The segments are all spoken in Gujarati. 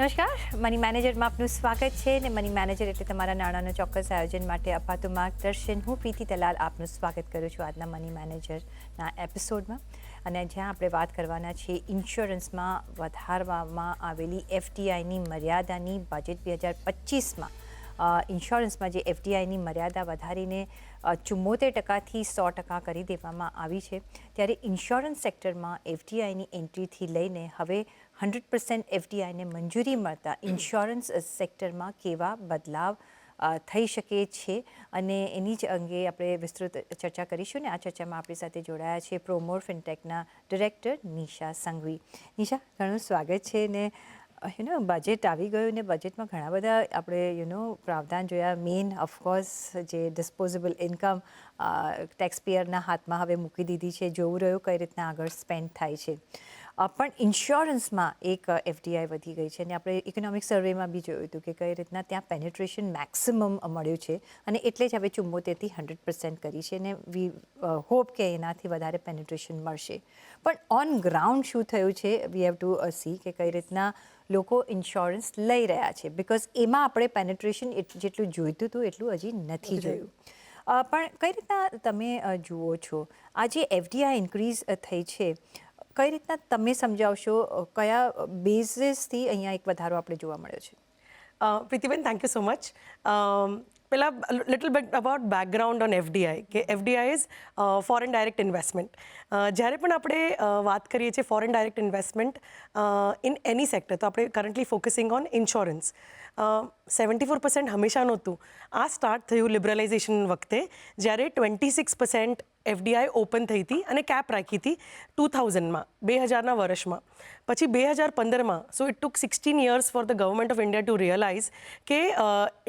નમસ્કાર, મની મેનેજરમાં આપનું સ્વાગત છે ને મની મેનેજર એટલે તમારા નાણાંના ચોક્કસ આયોજન માટે અપાતું માર્ગદર્શન. હું પ્રીતિ દલાલ આપનું સ્વાગત કરું છું આજના મની મેનેજરના એપિસોડમાં. અને જ્યાં આપણે વાત કરવાના છીએ ઇન્સ્યોરન્સમાં વધારવામાં આવેલી એફડીઆઈની મર્યાદાની. બજેટ 2025માં ઇન્સ્યોરન્સમાં જે એફડીઆઈની મર્યાદા વધારીને 74%થી 100% કરી દેવામાં આવી છે, ત્યારે ઇન્સ્યોરન્સ સેક્ટરમાં એફડીઆઈની એન્ટ્રીથી લઈને હવે 100% એફડીઆઈને મંજૂરી મળતા ઇન્સ્યોરન્સ સેક્ટરમાં કેવા બદલાવ થઈ શકે છે અને એની જ અંગે આપણે વિસ્તૃત ચર્ચા કરીશું. ને આ ચર્ચામાં આપણી સાથે જોડાયા છે પ્રોમોર ફિનટેકના ડિરેક્ટર નિશા સંઘવી. નિશા, ઘણું સ્વાગત છે. ને બજેટ આવી ગયું ને બજેટમાં ઘણા બધા આપણે પ્રાવધાન જોયા. મેઇન ઓફકોર્સ જે ડિસ્પોઝેબલ ઇન્કમ ટેક્સપેયરના હાથમાં હવે મૂકી દીધી છે. જોવું રહ્યું કઈ રીતના આગળ સ્પેન્ડ થાય છે. પણ ઇન્સ્યોરન્સમાં એક એફડીઆઈ વધી ગઈ છે અને આપણે ઇકોનોમિક સર્વેમાં બી જોયું હતું કે કઈ રીતના ત્યાં પેનેટ્રેશન મેક્સિમમ મળ્યું છે અને એટલે જ હવે 74થી 100% કરી છે. ને વી હોપ કે એનાથી વધારે પેનેટ્રેશન મળશે. પણ ઓન ગ્રાઉન્ડ શું થયું છે, વી હેવ ટુ સી કે કઈ રીતના લોકો ઇન્સ્યોરન્સ લઈ રહ્યા છે. બિકોઝ એમાં આપણે પેનેટ્રેશન જેટલું જોઈતું હતું એટલું હજી નથી જોયું. પણ કઈ રીતના તમે જુઓ છો આ જે એફડીઆઈ ઇન્ક્રીઝ થઈ છે, કઈ રીતના તમે સમજાવશો? કયા બેઝિસથી અહીંયા એક વધારો આપણે જોવા મળ્યો છે? Pritiben, thank you so much. પહેલાં little bit about background on FDI કે FDI is foreign direct investment. જ્યારે પણ આપણે વાત કરીએ છીએ foreign direct investment in any sector, તો આપણે કરન્ટલી ફોકસિંગ ઓન ઇન્સ્યોરન્સ. 74% હંમેશા નહોતું. આ સ્ટાર્ટ થયું લિબરલાઇઝેશન વખતે, જ્યારે 26% એફડીઆઈ ઓપન થઈ હતી અને કેપ રાખી હતી 2000માં, 2000ના વર્ષમાં. પછી 2015માં, so it took 16 years for the government of India to realise કે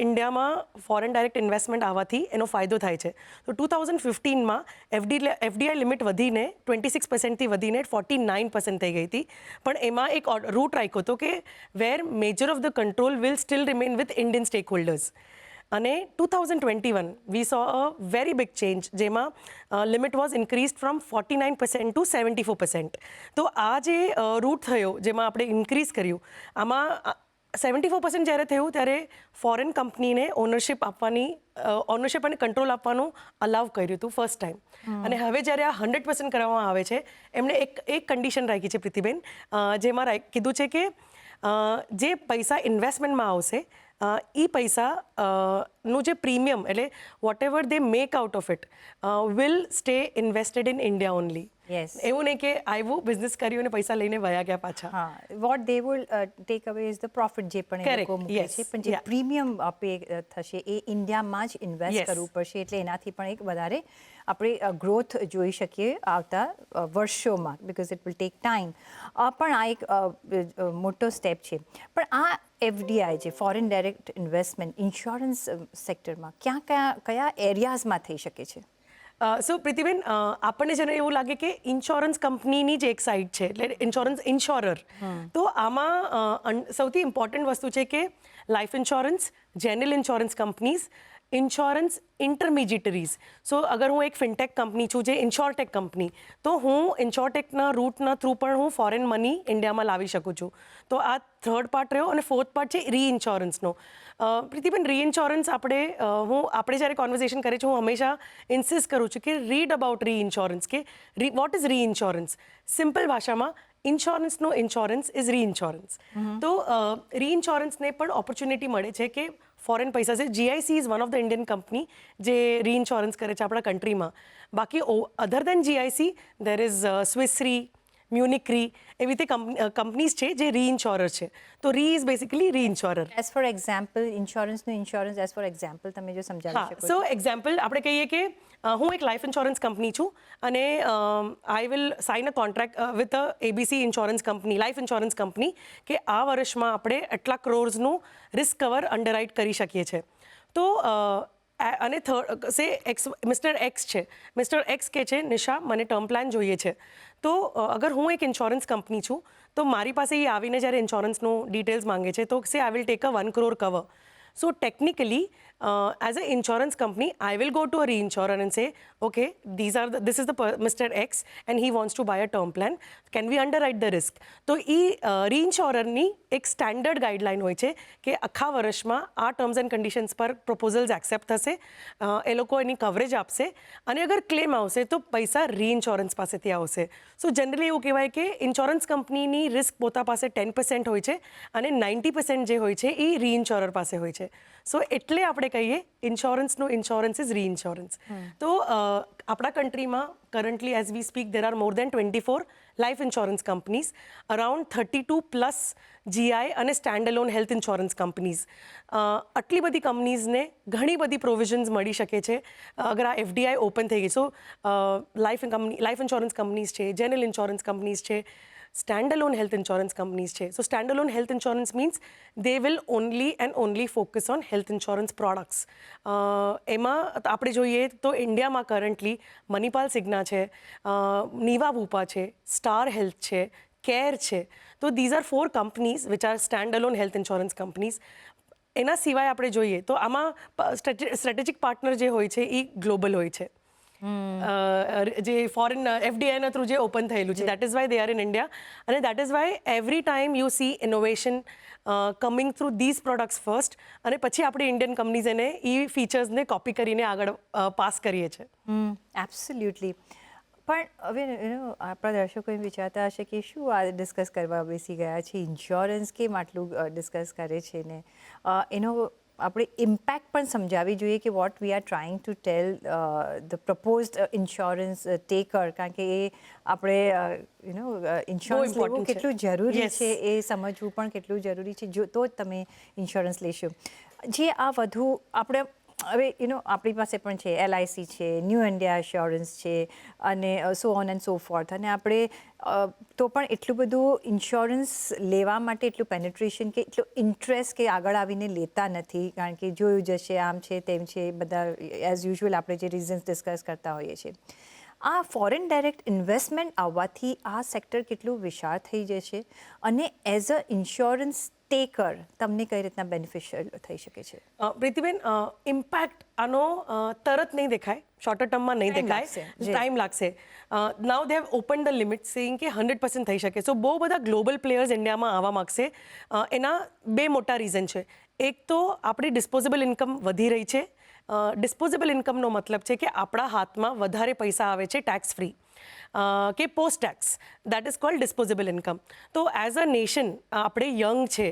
ઇન્ડિયામાં ફોરેન ડાયરેક્ટ ઇન્વેસ્ટમેન્ટ આવવાથી એનો ફાયદો થાય છે. તો 2015માં એફડીઆઈ લિમિટ વધીને 26%થી વધીને 49% થઈ ગઈ હતી. પણ એમાં એક રૂટ રાખ્યો હતો કે where major of the control will still remain with Indian stakeholders. અને 2021 we saw a very big change, જેમાં limit was increase from 49% to 74%. તો આ જે રૂટ થયો જેમાં આપણે ઇન્ક્રીઝ કર્યું, આમાં 74% જ્યારે થયું ત્યારે ફોરેન કંપનીને ઓનરશિપ અને કંટ્રોલ આપવાનું અલાવ કર્યું હતું ફર્સ્ટ ટાઈમ. અને હવે જ્યારે આ 100% કરવામાં આવે છે, એમણે એક કન્ડિશન રાખી છે પ્રીતિબેન, જેમાં કીધું છે કે જે પૈસા ઇન્વેસ્ટમેન્ટમાં આવશે એ પૈસાનું જે પ્રીમિયમ એટલે whatever they make out of it will stay invested in India only. એવું નહીં કે આવ્યું, બિઝનેસ કર્યું અને પૈસા લઈને વયા ગયા પાછા. હા, વોટ દે વિલ ટેક અવે ઇઝ ધ પ્રોફિટ જે પણ એ લોકો મૂકે છે, પણ જે પ્રીમિયમ પે થશે એ ઇન્ડિયામાં જ ઇન્વેસ્ટ કરવું પડશે. એટલે એનાથી પણ એક વધારે આપણે ગ્રોથ જોઈ શકીએ આવતા વર્ષોમાં, because it will take time. પણ આ એક મોટો સ્ટેપ છે. પણ આ એફડીઆઈ જે ફોરેન ડાયરેક્ટ ઇન્વેસ્ટમેન્ટ ઇન્સ્યોરન્સ સેક્ટરમાં કયા એરિયાઝમાં થઈ શકે છે? સો પ્રીતિબેન, આપણને જેને એવું લાગે કે ઇન્સ્યોરન્સ કંપનીની જ એક સાઇડ છે, એટલે ઇન્શ્યોરર. તો આમાં સૌથી ઇમ્પોર્ટન્ટ વસ્તુ છે કે life insurance, general insurance companies, insurance intermediaries. So અગર હું એક ફિનટેક કંપની છું જે ઇન્શ્યોરટેક કંપની, તો હું ઇન્શ્યોરટેકના રૂટના થ્રુ પણ હું ફોરેન મની ઇન્ડિયામાં લાવી શકું છું. તો આ થર્ડ પાર્ટ રહ્યો. અને ફોર્થ પાર્ટ છે રીઇન્સ્યોરન્સનો. પ્રીતિબેન, રીઇન્સ્યોરન્સ આપણે જ્યારે કોન્વર્ઝેશન કરીએ છીએ, હું હંમેશા ઇન્સિસ્ટ કરું છું કે રીડ અબાઉટ રીઇન્સ્યોરન્સ, કે વોટ ઇઝ રીઇન્સ્યોરન્સ. સિમ્પલ ભાષામાં ઇન્સ્યોરન્સનો ઇન્સ્યોરન્સ ઇઝ રીઇન્સ્યોરન્સ. તો રીઇન્સ્યોરન્સને પણ ઓપોર્ચ્યુનિટી મળે છે કે ફોરેન પૈસા છે. GIC is one of the Indian company જે રીઇન્સ્યોરન્સ કરે છે આપણા કન્ટ્રીમાં. બાકી અધર દેન જીઆઈસી દેર ઇઝ સ્વિસ રી, મ્યુનિક રી, એવી રીતે કંપનીઝ છે જે રીઇન્સ્યોરર છે. તો re is basically reinsurer. As for example ઇન્સ્યોરન્સનું ઇન્સ્યોરન્સ એઝ ફોર એક્ઝામ્પલ તમે જો સમજાવી શકો? સો એક્ઝામ્પલ આપણે કહીએ કે હું એક લાઈફ ઇન્સ્યોરન્સ કંપની છું અને I will sign a contract with ABC insurance company, life insurance company, કે આ વર્ષમાં આપણે આટલા ક્રોર્સનું રિસ્ક કવર અંડરરાઇટ કરી શકીએ છીએ. તો અને મિસ્ટર એક્સ છે. મિસ્ટર એક્સ કહે છે, નિશા, મને ટર્મ પ્લાન જોઈએ છે. તો અગર હું એક ઇન્સ્યોરન્સ કંપની છું, તો મારી પાસે એ આવીને જ્યારે ઇન્સ્યોરન્સનું ડિટેલ્સ માંગે છે, તો I will take a 1 crore cover. So technically, as an insurance company, I will go to a reinsurer and say, okay, this is the Mr. X and he wants to buy a term plan. Can we underwrite the risk? તો એ reinsurerની એક સ્ટાન્ડર્ડ ગાઈડલાઈન હોય છે કે આખા વર્ષમાં આ ટર્મ્સ એન્ડ કન્ડિશન્સ પર પ્રપોઝલ્સ એક્સેપ્ટ થશે, એ લોકો એની કવરેજ આપશે અને અગર ક્લેમ આવશે તો પૈસા રીઇન્સ્યોરન્સ પાસેથી આવશે. સો જનરલી એવું કહેવાય કે ઇન્સ્યોરન્સ કંપનીની રિસ્ક પોતા પાસે 10% હોય છે અને 90% જે હોય છે એ રીઇન્સ્યોરર પાસે હોય છે. સો એટલે આપણે કહીએ ઇન્સ્યોરન્સનું ઇન્સ્યોરન્સ ઇઝ રીઇન્સ્યોરન્સ. તો આપણા કન્ટ્રીમાં currently as we speak there are more than 24 life insurance companies, around 32 plus GI અને સ્ટેન્ડઅલોન હેલ્થ ઇન્સ્યોરન્સ કંપનીઝ. આટલી બધી કંપનીઝને ઘણી બધી પ્રોવિઝન્સ મળી શકે છે અગર આ એફડીઆઈ ઓપન થઈ ગઈ. સો લાઈફ ઇન્સ્યોરન્સ કંપનીઝ છે, જનરલ ઇન્સ્યોરન્સ કંપનીઝ છે, સ્ટેન્ડઅલોન હેલ્થ ઇન્સ્યોરન્સ કંપનીઝ છે. So standalone health insurance means they will only focus on health insurance products. એમાં આપણે જોઈએ તો ઇન્ડિયામાં કરન્ટલી મનીપાલ સિગ્ના છે, નીવા બુપા છે, સ્ટાર હેલ્થ છે, કેર છે. તો these are 4 companies which are standalone health insurance companies. એના સિવાય આપણે જોઈએ તો આમાં સ્ટ્રેટેજિક પાર્ટનર જે હોય છે એ ગ્લોબલ હોય છે, જે ફોરેન એફડીઆઈના થ્રુ જે ઓપન થયેલું છે. That is why they are in India અને that is why every time you see innovation coming through these products first અને પછી આપણી ઇન્ડિયન કંપનીઝ એને એ ફીચર્સને કોપી કરીને આગળ પાસ કરીએ છીએ. એબ્સોલ્યુટલી. પણ હવે આપણા દર્શકો એમ વિચારતા હશે કે શું આ ડિસ્કસ કરવા બેસી ગયા છે, ઇન્સ્યોરન્સ કેમ આટલું ડિસ્કસ કરે છે ને એનો આપણે ઇમ્પેક્ટ પણ સમજાવવી જોઈએ કે what we are trying to tell the proposed insurance taker, કારણ કે એ આપણે ઇન્સ્યોરન્સ લેવું કેટલું જરૂરી છે એ સમજવું પણ કેટલું જરૂરી છે. જો તો જ તમે ઇન્સ્યોરન્સ લેશો. જે આ વધુ આપણે હવે આપણી પાસે પણ છે, LIC છે, ન્યૂ ઇન્ડિયા ઇન્સ્યોરન્સ છે અને so on and so fourth. અને આપણે તો પણ એટલું બધું ઇન્સ્યોરન્સ લેવા માટે એટલું પેનેટ્રેશન કે એટલું ઇન્ટરેસ્ટ કે આગળ આવીને લેતા નથી, કારણ કે જોયું જશે આમ છે તેમ છે બધા એઝ યુઝ્યુઅલ આપણે જે રીઝન્સ ડિસ્કસ કરતા હોઈએ છીએ. આ ફોરેન ડાયરેક્ટ ઇન્વેસ્ટમેન્ટ આવવાથી આ સેક્ટર કેટલું વિશાળ થઈ જશે અને એઝ અ ઇન્સ્યોરન્સ ટેકર તમને કઈ રીતના બેનિફિશિયલ થઈ શકે છે? પ્રીતિબેન, ઇમ્પેક્ટ આનો તરત નહીં દેખાય, શોર્ટર ટર્મમાં નહીં દેખાય, ટાઈમ લાગશે. Now they have open the limit saying કે 100% થઈ શકે. સો બહુ બધા ગ્લોબલ પ્લેયર્સ ઇન્ડિયામાં આવવા માગશે. એના 2 મોટા રીઝન છે. એક તો આપણી ડિસ્પોઝેબલ ઇન્કમ વધી રહી છે. ડિસ્પોઝેબલ ઇન્કમનો મતલબ છે કે આપણા હાથમાં વધારે પૈસા આવે છે ટેક્સ ફ્રી કે post tax. That is called disposable income. તો એઝ અ નેશન આપણે યંગ છે,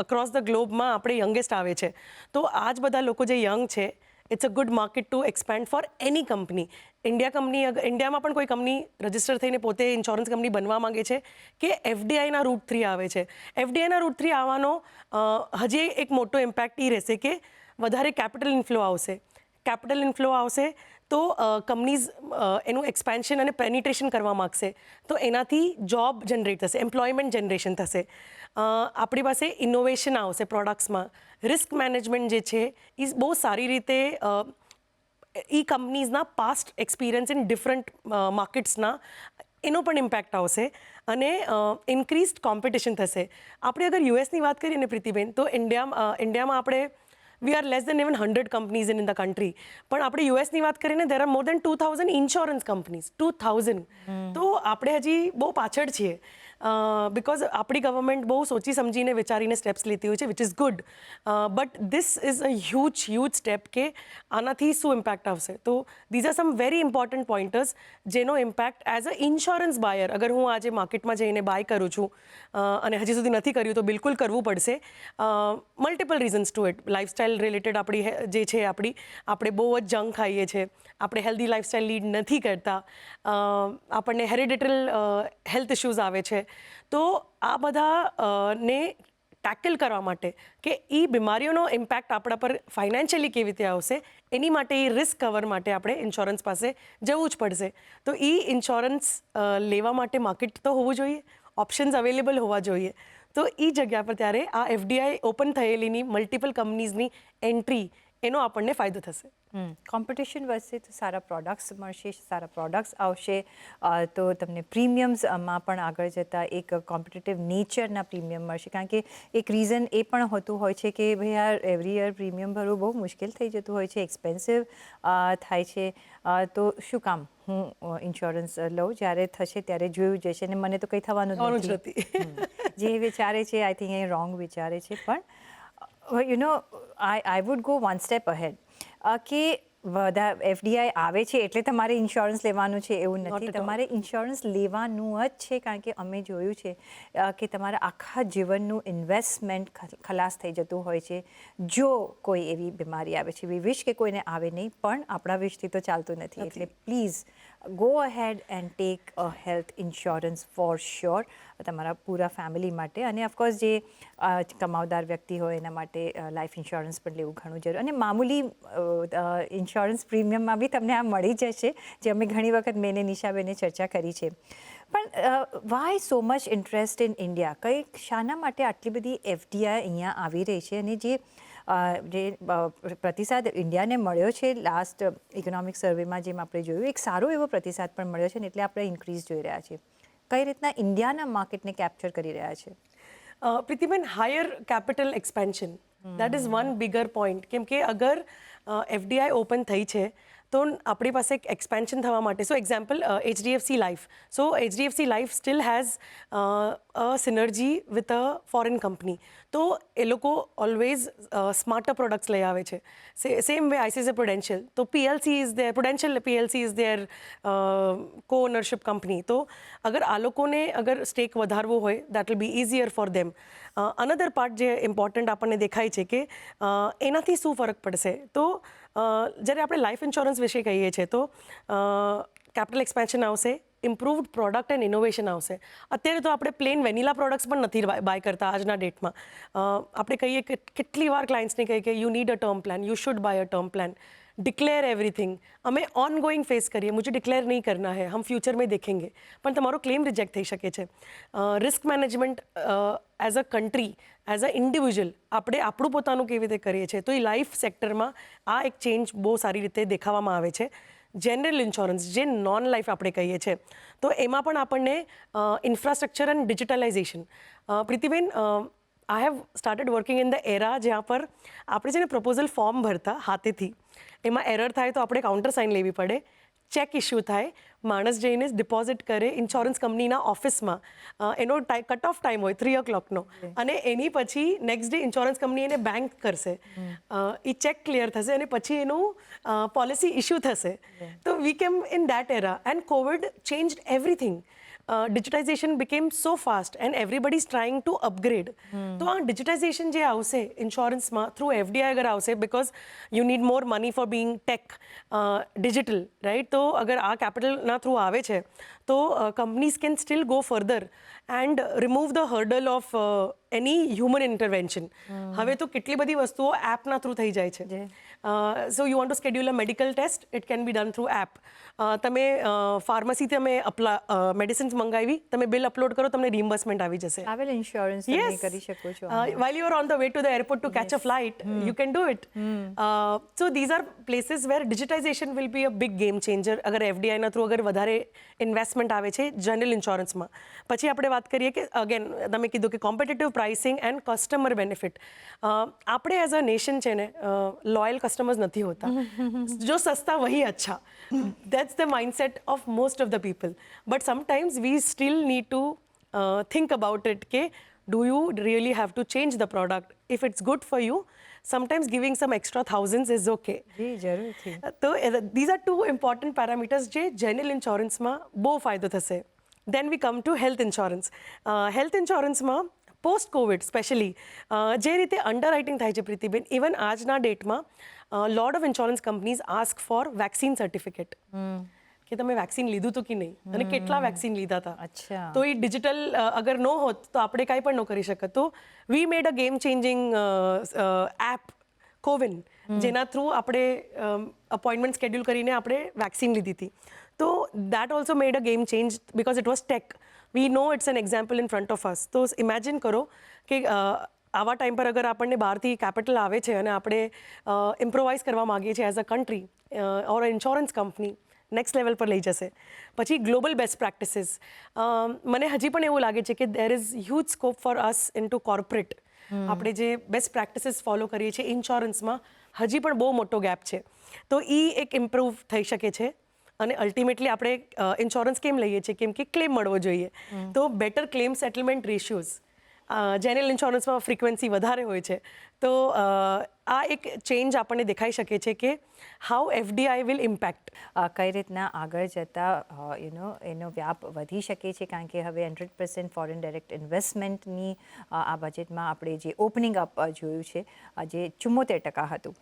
અક્રોસ ધ ગ્લોબમાં આપણે યંગેસ્ટ આવે છે. તો આ જ બધા લોકો જે યંગ છે, it's a good market to expand for any company. ઇન્ડિયામાં પણ કોઈ કંપની રજિસ્ટર થઈને પોતે ઇન્સ્યોરન્સ કંપની બનવા માંગે છે કે એફડીઆઈના રૂટ 3 આવે છે. એફડીઆઈના રૂટ 3 આવવાનો હજી એક મોટો ઇમ્પેક્ટ એ રહેશે કે વધારે કેપિટલ ઇન્ફ્લો આવશે. કેપિટલ ઇન્ફ્લો આવશે તો કંપનીઝ એનું એક્સપેન્શન અને પેનિટ્રેશન કરવા માગશે. તો એનાથી જોબ જનરેટ થશે, એમ્પ્લોયમેન્ટ જનરેશન થશે. આપણી પાસે ઇનોવેશન આવશે પ્રોડક્ટ્સમાં. રિસ્ક મેનેજમેન્ટ જે છે એ બહુ સારી રીતે એ કંપનીઝના પાસ્ટ એક્સપિરિયન્સ ઇન ડિફરન્ટ માર્કેટ્સના એનો પણ ઇમ્પેક્ટ આવશે અને ઇન્ક્રીઝડ કોમ્પિટિશન થશે. આપણે અગર યુએસની વાત કરીએ ને પ્રીતિબેન, તો ઇન્ડિયામાં આપણે we are less than even 100 companies in the country. પણ આપણે યુએસની વાત કરીએ ને there are more than 2000 insurance companies. 2000. તો આપણે હજી બહુ પાછળ છીએ. બિકોઝ આપણી ગવર્મેન્ટ બહુ સોચી સમજીને વિચારીને સ્ટેપ્સ લેતી હોય છે, which is good. But this is a huge step કે આનાથી શું ઇમ્પેક્ટ આવશે. તો these are some very important pointers જેનો ઇમ્પેક્ટ એઝ અ ઇન્સ્યોરન્સ બાયર, અગર હું આજે માર્કેટમાં જઈને બાય કરું છું અને હજી સુધી નથી કર્યું તો બિલકુલ કરવું પડશે. Multiple reasons to it. Lifestyle related આપણી જે છે આપણે બહુ જ જંક ખાઈએ છીએ, આપણે હેલ્ધી લાઇફસ્ટાઇલ લીડ નથી કરતા, આપણને હેરિડિટલ હેલ્થ ઇશ્યુઝ આવે છે. તો આ બધા ને ટેકલ કરવા માટે કે એ બીમારીઓનો ઇમ્પેક્ટ આપણા પર ફાઇનાન્શિયલી કેવી રીતે આવશે, એની માટે એ રિસ્ક કવર માટે આપણે ઇન્સ્યોરન્સ પાસે જવું જ પડશે. તો એ ઇન્સ્યોરન્સ લેવા માટે માર્કેટ તો હોવું જોઈએ, ઓપ્શન્સ અવેલેબલ હોવા જોઈએ. તો એ જગ્યા પર ત્યારે આ એફડીઆઈ ઓપન થયેલીની મલ્ટિપલ કંપનીઝની એન્ટ્રી એનો આપણને ફાયદો થશે. કોમ્પિટિશન વધશે તો સારા પ્રોડક્ટ્સ મળશે, સારા પ્રોડક્ટ્સ આવશે, તો તમને પ્રીમિયમ્સમાં પણ આગળ જતાં એક કોમ્પિટિટિવ નેચરના પ્રીમિયમ મળશે. કારણ કે એક રીઝન એ પણ હોતું હોય છે કે ભાઈ યાર એવરી યર પ્રીમિયમ ભરવું બહુ મુશ્કેલ થઈ જતું હોય છે, એક્સપેન્સિવ થાય છે, તો શું કામ હું ઇન્સ્યોરન્સ લઉં, જ્યારે થશે ત્યારે જોયું જશે. અને મને તો કંઈ થવાનું જ નથી. જે વિચારે છે આઈ થિંક એ રોંગ વિચારે છે. પણ you know I would go one step ahead, કે બધા એફડીઆઈ આવે છે એટલે તમારે ઇન્સ્યોરન્સ લેવાનું છે એવું નથી. તમારે ઇન્સ્યોરન્સ લેવાનું જ છે, કારણ કે અમે જોયું છે કે તમારા આખા જીવનનું ઇન્વેસ્ટમેન્ટ ખલાસ થઈ જતું હોય છે જો કોઈ એવી બીમારી આવે છે. વી વિશ કે કોઈને આવે નહીં, પણ આપણા વિશથી તો ચાલતું નથી. એટલે please go ahead and take a health insurance for sure, તમારા પૂરા ફેમિલી માટે. અને ઓફકોર્સ જે કમાવદાર વ્યક્તિ હોય એના માટે લાઈફ ઇન્સ્યોરન્સ પણ લેવું ઘણું જરૂરી. અને મામૂલી ઇન્સ્યોરન્સ પ્રીમિયમમાં બી તમને આ મળી જશે, જે અમે ઘણી વખત મેં નિશાબેને ચર્ચા કરી છે. પણ why so much interest in India? કંઈક શાના માટે આટલી બધી એફડીઆઈ અહીંયા આવી રહી છે? અને જે પ્રતિસાદ ઇન્ડિયાને મળ્યો છે લાસ્ટ ઇકોનોમિક સર્વેમાં, જેમ આપણે જોયું, એક સારો એવો પ્રતિસાદ પણ મળ્યો છે ને, એટલે આપણે ઇન્ક્રીઝ જોઈ રહ્યા છીએ. કઈ રીતના ઇન્ડિયાના માર્કેટને કેપ્ચર કરી રહ્યા છે? Pritiben, higher capital expansion, that is one bigger point. કેમ કે અગર એફડીઆઈ ઓપન થઈ છે તો આપણી પાસે એક એક્સપેન્શન થવા માટે, so example HDFC life, so HDFC life still has a synergy with a foreign company. તો એ લોકો ઓલવેઝ સ્માર્ટર પ્રોડક્ટ્સ લઈ આવે છે. સેમ વે ICICI પ્રુડેન્શિયલ, તો PLC is there, Prudential PLC is there co ownership company. તો અગર આ લોકોને અગર સ્ટેક વધારવો હોય, that will be easier for them. Another part જે ઇમ્પોર્ટન્ટ આપણને દેખાય છે કે એનાથી શું ફરક પડશે, તો જ્યારે આપણે લાઈફ ઇન્સ્યોરન્સ વિશે કહીએ છીએ તો કેપિટલ એક્સપેન્શન આવશે, ઇમ્પ્રુવડ પ્રોડક્ટ એન્ડ ઇનોવેશન આવશે. અત્યારે તો આપણે પ્લેન વેનીલા પ્રોડક્ટ્સ પણ નથી બાય કરતા આજના ડેટમાં. આપણે કહીએ કે કેટલી વાર ક્લાયન્ટ્સને કહીએ કે you need a term plan, you should buy a term plan, declare everything. हमें ऑन गोइंग फेस करिए, मुझे डिक्लेयर नहीं करना है, हम फ्यूचर में देखेंगे. પણ તમારો ક્લેમ રિજેક્ટ થઈ શકે છે. Risk management as a country, as a individual આપણે આપણું પોતાનું કેવી રીતે કરીએ છીએ, તો એ લાઈફ સેક્ટરમાં આ એક ચેન્જ બહુ સારી રીતે દેખાવામાં આવે છે. જનરલ ઇન્સ્યોરન્સ, જે નોન લાઈફ આપણે કહીએ છીએ, તો એમાં પણ આપણને infrastructure and digitalisation. Pritiben, I have started working in the era જ્યાં પર આપણે છે ને પ્રપોઝલ ફોર્મ ભરતા હાથેથી, એમાં એરર થાય તો આપણે કાઉન્ટર સાઇન લેવી પડે, ચેક ઇસ્યુ થાય, માણસ જઈને ડિપોઝિટ કરે ઇન્સ્યોરન્સ કંપનીના ઓફિસમાં, એનો કટ ઓફ ટાઈમ હોય 3 o'clockનો, અને એની પછી નેક્સ્ટ ડે ઇન્સ્યોરન્સ કંપની એને બેંક કરશે, એ ચેક ક્લિયર થશે અને પછી એનું પોલિસી ઇસ્યુ થશે. તો we came in that era and Covid changed everything. digitization became so fast and everybody is trying to upgrade. તો આ digitization જે આવશે ઇન્સ્યોરન્સમાં થ્રુ એફડીઆઈ અગર આવશે, because you need more money for being tech digital, right? તો અગર આ કેપિટલના થ્રુ આવે છે તો companies can still go further and remove the hurdle of any human intervention. હવે તો કેટલી બધી વસ્તુઓ એપના થ્રુ થઈ જાય છે. So you want to schedule a medical test, it can be done through app. તમે ફાર્મસીથી તમે મેડિસિન્સ મંગાવી, તમે બિલ અપલોડ કરો, તમને રિમ્બર્સમેન્ટ આવી જશે. ટ્રાવેલ ઇન્સ્યોરન્સ તમે કરી શકો છો. While you are on the way to the airport to catch a flight, you can do it. So these are places where digitization will be a big game changer. અગર એફડીઆઈના થ્રુ અગર વધારે ઇન્વેસ્ટમેન્ટ આવે છે જનરલ ઇન્સ્યોરન્સમાં. પછી આપણે વાત કરીએ કે અગેન તમે કીધું કે competitive pricing and customer benefit. આપણે એઝ અ નેશન છે ને લોયલ કસ્ટમર્સ નથી હોતા. જો સસ્તા વહી અચ્છા, that's the mindset of most of the people. But sometimes we still need to think about it ke do you really have to change the product? If it's good for you, sometimes giving some extra thousands is okay. જી જરૂરથી. તો these are two important parameters જે જનરલ ઇન્સ્યોરન્સમાં બહુ ફાયદો થશે. Then we come to health insurance. Health ઇન્સ્યોરન્સમાં પોસ્ટ કોવિડ સ્પેશિયલી જે રીતે અંડર રાઇટિંગ થાય છે પ્રીતિબેન, ઇવન આજના ડેટમાં lot of insurance companies ask for vaccine certificate, કે તમે વેક્સિન લીધું હતું કે નહીં અને કેટલા વેક્સિન લીધા હતા. અચ્છા. તો એ ડિજિટલ અગર ન હોત તો આપણે કાંઈ પણ ન કરી શકત. તો we made a game changing app CoWIN, જેના થ્રુ આપણે અપોઇન્ટમેન્ટ સ્કેડ્યુલ કરીને આપણે વેક્સિન લીધી હતી. તો that also made a game change because it was tech. We know it's an example in front of us. તો ઇમેજિન કરો કે આવા ટાઈમ પર અગર આપણને બહારથી કેપિટલ આવે છે અને આપણે ઇમ્પ્રોવાઇઝ કરવા માગીએ છીએ as a country or insurance company next level પર લઈ જશે. પછી ગ્લોબલ બેસ્ટ પ્રેક્ટિસીસ, મને હજી પણ એવું લાગે છે કે there is huge scope for us in to corporate. આપણે જે બેસ્ટ પ્રેક્ટિસીસ ફોલો કરીએ છીએ ઇન્સ્યોરન્સમાં હજી પણ બહુ મોટો ગેપ છે, તો એ એક ઇમ્પ્રૂવ થઈ શકે છે. અને અલ્ટિમેટલી આપણે ઇન્સ્યોરન્સ કેમ લઈએ છીએ? કેમ કે ક્લેમ મળવો જોઈએ, તો બેટર ક્લેમ સેટલમેન્ટ રેશિયોઝ. જનરલ ઇન્સ્યોરન્સમાં ફ્રિકવન્સી વધારે હોય છે, તો આ એક ચેન્જ આપણને દેખાઈ શકે છે કે હાઉ એફડીઆઈ વિલ ઇમ્પેક્ટ. કઈ રીતના આગળ જતાં એનો વ્યાપ વધી શકે છે, કારણ કે હવે 100% ફોરેન ડાયરેક્ટ ઇન્વેસ્ટમેન્ટની આ બજેટમાં આપણે જે ઓપનિંગ અપ જોયું છે જે 74% હતું.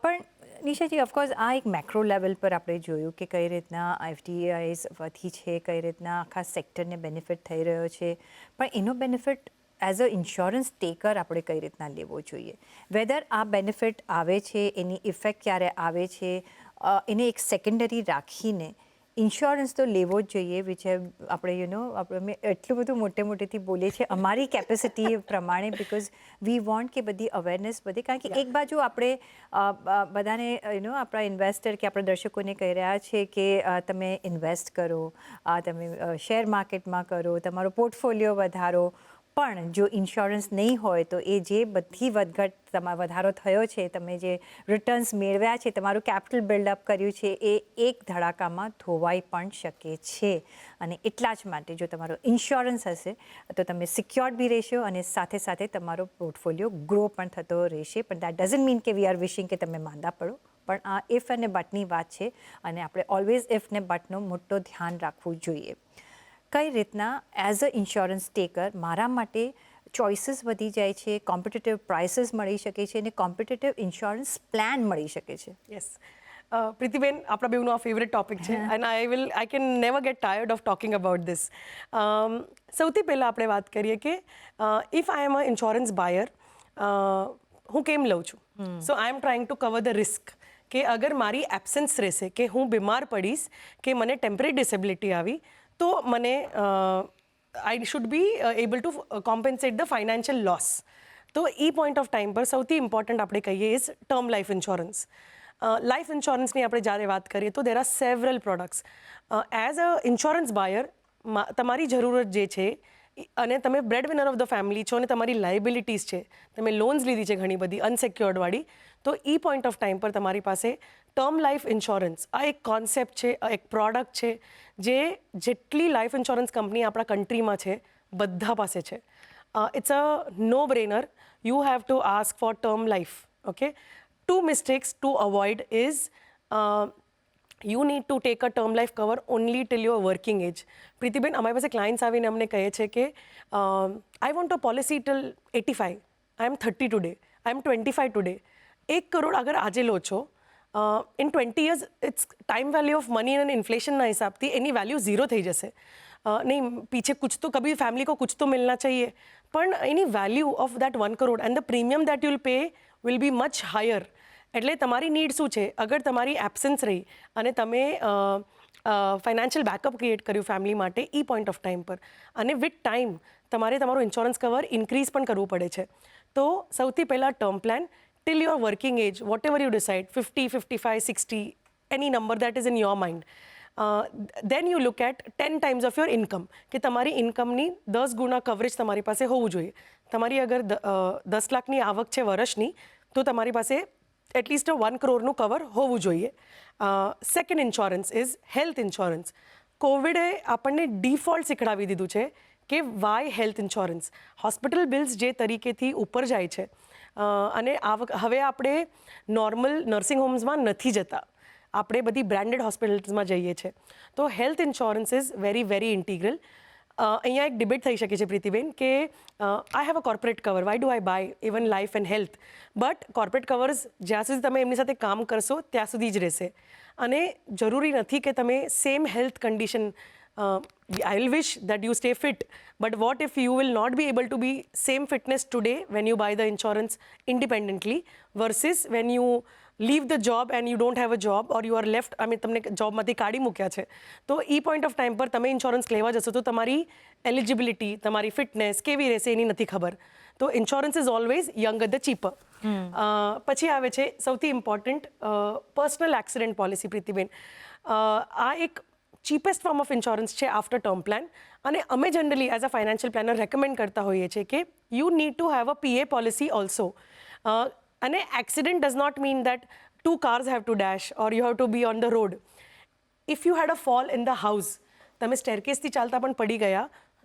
પણ નિશાજી, ઓફકોર્સ આ એક મેક્રો લેવલ પર આપણે જોયું કે કઈ રીતના એફડીઆઈઝ વધી છે, કઈ રીતના આખા સેક્ટરને બેનિફિટ થઈ રહ્યો છે, પણ એનો benefit as a insurance taker આપણે કઈ રીતના લેવો જોઈએ? વેધર આ બેનિફિટ આવે છે, એની ઇફેક્ટ ક્યારે આવે છે, એને એક સેકન્ડરી રાખીને ઇન્સ્યોરન્સ તો લેવો જ જોઈએ, વિચ આપણે આપણે એટલું બધું મોટેથી બોલીએ છીએ અમારી કેપેસિટી પ્રમાણે, બિકોઝ વી વોન્ટ કે બધી અવેરનેસ વધે. કારણ કે એક બાજુ આપણે બધાને આપણા ઇન્વેસ્ટર કે આપણા દર્શકોને કહી રહ્યા છે કે તમે ઇન્વેસ્ટ કરો, તમે શેર માર્કેટમાં કરો, તમારો પોર્ટફોલિયો વધારો, પણ જો ઇન્સ્યોરન્સ નહીં હોય તો એ જે બધી વધઘટ વધારો થયો છે, તમે જે રિટર્ન્સ મેળવ્યા છે, તમારું કેપિટલ બિલ્ડઅપ કર્યું છે, એ એક ધડાકામાં ધોવાઈ પણ શકે છે. અને એટલા જ માટે જો તમારો ઇન્સ્યોરન્સ હશે તો તમે સિક્યોર્ડ બી રહેશો અને સાથે સાથે તમારો પોર્ટફોલિયો ગ્રો પણ થતો રહેશે. પણ દેટ ડઝન્ટ મીન કે વી આર વિશિંગ કે તમે માંદા પડો, પણ આ ઇફ અને બટની વાત છે અને આપણે ઓલવેઝ ઇફ ને બટનો મોટો ધ્યાન રાખવું જોઈએ. કઈ રીતના એઝ અ ઇન્સ્યોરન્સ ટેકર મારા માટે ચોઇસીસ વધી જાય છે, કોમ્પિટિટિવ પ્રાઇસીસ મળી શકે છે અને કોમ્પિટિટિવ ઇન્સ્યોરન્સ પ્લાન મળી શકે છે? યસ, પ્રીતિબેન, આપણા બેઉનો આ ફેવરેટ ટોપિક છે and I can never get tired of talking about this. સૌથી પહેલાં આપણે વાત કરીએ કે if I M a insurance બાયર, હું કેમ લઉં છું? So I am trying to cover the risk કે અગર મારી એબ્સન્સ રહેશે, કે હું બીમાર પડીશ, કે મને ટેમ્પરરી ડિસેબિલિટી આવી, તો મને I should be able to compensate the financial loss. તો એ પોઈન્ટ ઓફ ટાઈમ પર સૌથી ઇમ્પોર્ટન્ટ આપણે કહીએ is term life insurance. Life ઇન્સ્યોરન્સની આપણે જ્યારે વાત કરીએ તો there are several products. As a insurance buyer તમારી જરૂરત જે છે, અને તમે બ્રેડવિનર ઓફ ધ ફેમિલી છો અને તમારી લાયબિલિટીઝ છે, તમે લોન્સ લીધી છે ઘણી બધી અનસેક્યોર્ડવાળી, તો એ પોઈન્ટ ઓફ ટાઈમ પર તમારી પાસે ટર્મ લાઈફ ઇન્સ્યોરન્સ આ એક કોન્સેપ્ટ છે, એક પ્રોડક્ટ છે, જે જેટલી લાઈફ ઇન્સ્યોરન્સ કંપની આપણા કન્ટ્રીમાં છે બધા પાસે છે. It's a no brainer. You have to ask for term life. Okay, 2 mistakes to avoid is you need to take a term life cover only till your working age. Pritiben, અમારી પાસે ક્લાયન્ટ્સ આવીને અમને કહે છે કે I want a policy till 85, I M 30 today, I M 25 today. 1 crore અગર આજે લો છો, in 20 years it's time value of money અને ઇન્ફ્લેશનના હિસાબથી એની વેલ્યુ ઝીરો થઈ જશે. નહીં, પીછે કુછ તો કભી ફેમિલી કો કુછ તો મિલના चाहिए, પણ any value of that 1 crore and the premium that you will pay will be much higher. એટલે તમારી નીડ શું છે? અગર તમારી એબ્સન્સ રહી અને તમે ફાઇનાન્શિયલ બેકઅપ ક્રિએટ કર્યું ફેમિલી માટે એ પોઈન્ટ ઓફ ટાઈમ પર, અને વિથ ટાઈમ તમારે તમારું ઇન્સ્યોરન્સ કવર ઇન્ક્રીઝ પણ કરવું પડે છે. તો સૌથી પહેલાં term plan till your working age, whatever you decide, 50, 55, 60, any number that is in your mind. Then you look at 10 times of your income, કે તમારી ઇન્કમની 10 ગુણા કવરેજ તમારી પાસે હોવું જોઈએ. તમારી અગર 10 લાખની આવક છે વર્ષની, તો તમારી પાસે એટલીસ્ટ 1 crore કવર હોવું જોઈએ. Second insurance is health insurance. કોવિડે આપણને ડિફોલ્ટ શીખડાવી દીધું છે કે why health insurance. Hospital bills જે તરીકેથી ઉપર જાય છે, અને હવે આપણે નોર્મલ નર્સિંગ હોમ્સમાં નથી જતા, આપણે બધી બ્રાન્ડેડ હોસ્પિટલ્સમાં જઈએ છીએ. તો health insurance is very very integral. અહીંયા એક ડિબેટ થઈ શકે છે પ્રીતિબેન કે I have a corporate cover, why do I buy even life and health? But corporate covers જ્યાં સુધી તમે એમની સાથે કામ કરશો ત્યાં સુધી જ રહેશે, અને જરૂરી નથી કે તમે same health condition, I will wish that you stay fit, but what if you will not be able to be same fitness today when you buy the insurance independently versus when you leave the job and you don't have a job or you are left, I mean તમને જોબમાંથી કાઢી મૂક્યા છે, તો એ પોઈન્ટ ઓફ ટાઈમ પર તમે ઇન્સ્યોરન્સ લેવા જશો તો તમારી એલિજિબિલિટી, તમારી ફિટનેસ કેવી રહેશે એની નથી ખબર. તો insurance is always younger the cheaper. પછી આવે છે સૌથી important personal accident policy. Pritiben, આ એક ચીપેસ્ટ ફોર્મ ઓફ ઇન્સ્યોરન્સ છે આફ્ટર ટર્મ પ્લાન, અને અમે generally as a financial planner recommend કરતા હોઈએ છીએ કે you need to have a PA policy also. અને accident does not mean that 2 cars have to dash or you have to be on the road. If you had a fall in the house, તમે સ્ટેરકેસથી ચાલતા પણ પડી ગયા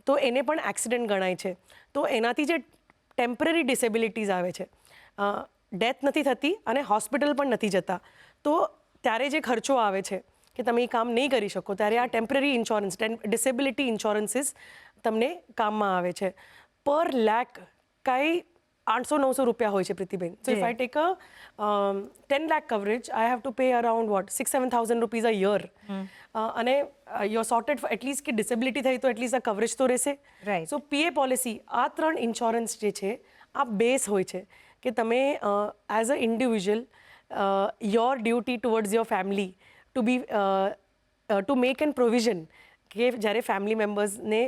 તો એને પણ એક્સિડન્ટ ગણાય છે. તો એનાથી જે ટેમ્પરરી ડિસેબિલિટીઝ આવે છે, ડેથ નથી થતી અને હોસ્પિટલ પણ નથી જતા, તો ત્યારે જે ખર્ચો આવે છે કે તમે એ કામ નહીં કરી શકો, ત્યારે આ ટેમ્પરરી ઇન્સ્યોરન્સ, ડિસેબિલિટી ઇન્સ્યોરન્સીસ તમને કામમાં આવે છે. પર લેખ કાંઈ 800-900 રૂપિયા હોય છે Pritiben. So if I take a 10 lakh coverage, I have to pay around what 6,000-7,000 rupees a year. અને you're sorted for at least કે ડિસેબિલિટી થઈ તો એટલીસ્ટ આ કવરેજ તો રહેશે. Right. સો PA પોલિસી, આ 3 ઇન્સ્યોરન્સ જે છે આ બેઝ હોય છે કે તમે as a individual your duty towards your family to make an provision કે જ્યારે ફેમિલી મેમ્બર્સને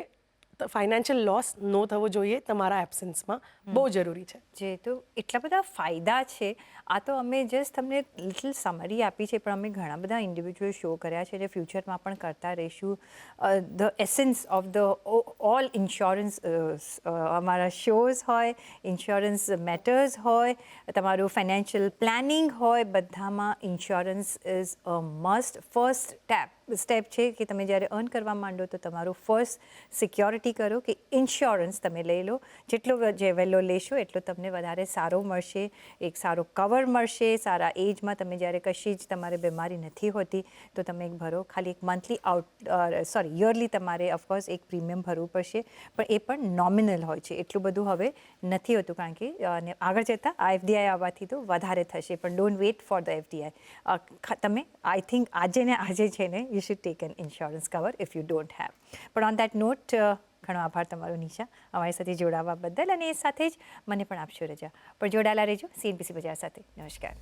ફાઇનાન્શિયલ લોસ ન થવો જોઈએ તમારા એબ્સન્સમાં, બહુ જરૂરી છે. જે તો એટલા બધા ફાયદા છે. આ તો અમે જસ્ટ તમને લિટલ સમરી આપી છે, પણ અમે ઘણા બધા ઇન્ડિવિજ્યુઅલ શો કર્યા છે જે ફ્યુચરમાં પણ કરતા રહીશું. The essence of the all insurance, અમારા શોઝ હોય, ઇન્સ્યોરન્સ મેટર્સ હોય, તમારું ફાઇનાન્શિયલ પ્લાનિંગ હોય, બધામાં insurance is a must. First step છે કે તમે જ્યારે અર્ન કરવા માંડો તો તમારું ફર્સ્ટ સિક્યોરિટી કરો કે ઇન્સ્યોરન્સ તમે લઈ લો. જેટલો જે વહેલો લેશો એટલો તમને વધારે સારો મળશે, એક સારો કવર મળશે. સારા એજમાં તમે જ્યારે કશી જ તમારે બીમારી નથી હોતી તો તમે એક ભરો. ખાલી એક મંથલી યરલી તમારે ઓફકોર્સ એક પ્રીમિયમ ભરવું પડશે, પણ એ પણ નોમિનલ હોય છે. એટલું બધું હવે નથી હોતું, કારણ કે અને આગળ જતાં આ FDI આવવાથી તો વધારે થશે. પણ don't wait for the FDI. તમે આઈ થિંક આજે ને આજે છે ને you should take an insurance cover if you don't have. પણ ઓન દેટ નોટ, ઘણો આભાર તમારો નિશા અમારી સાથે જોડાવા બદલ, અને એ સાથે જ મને પણ આપશો રજા. પણ જોડાયેલા રહેજો CNBC બજાર સાથે. નમસ્કાર.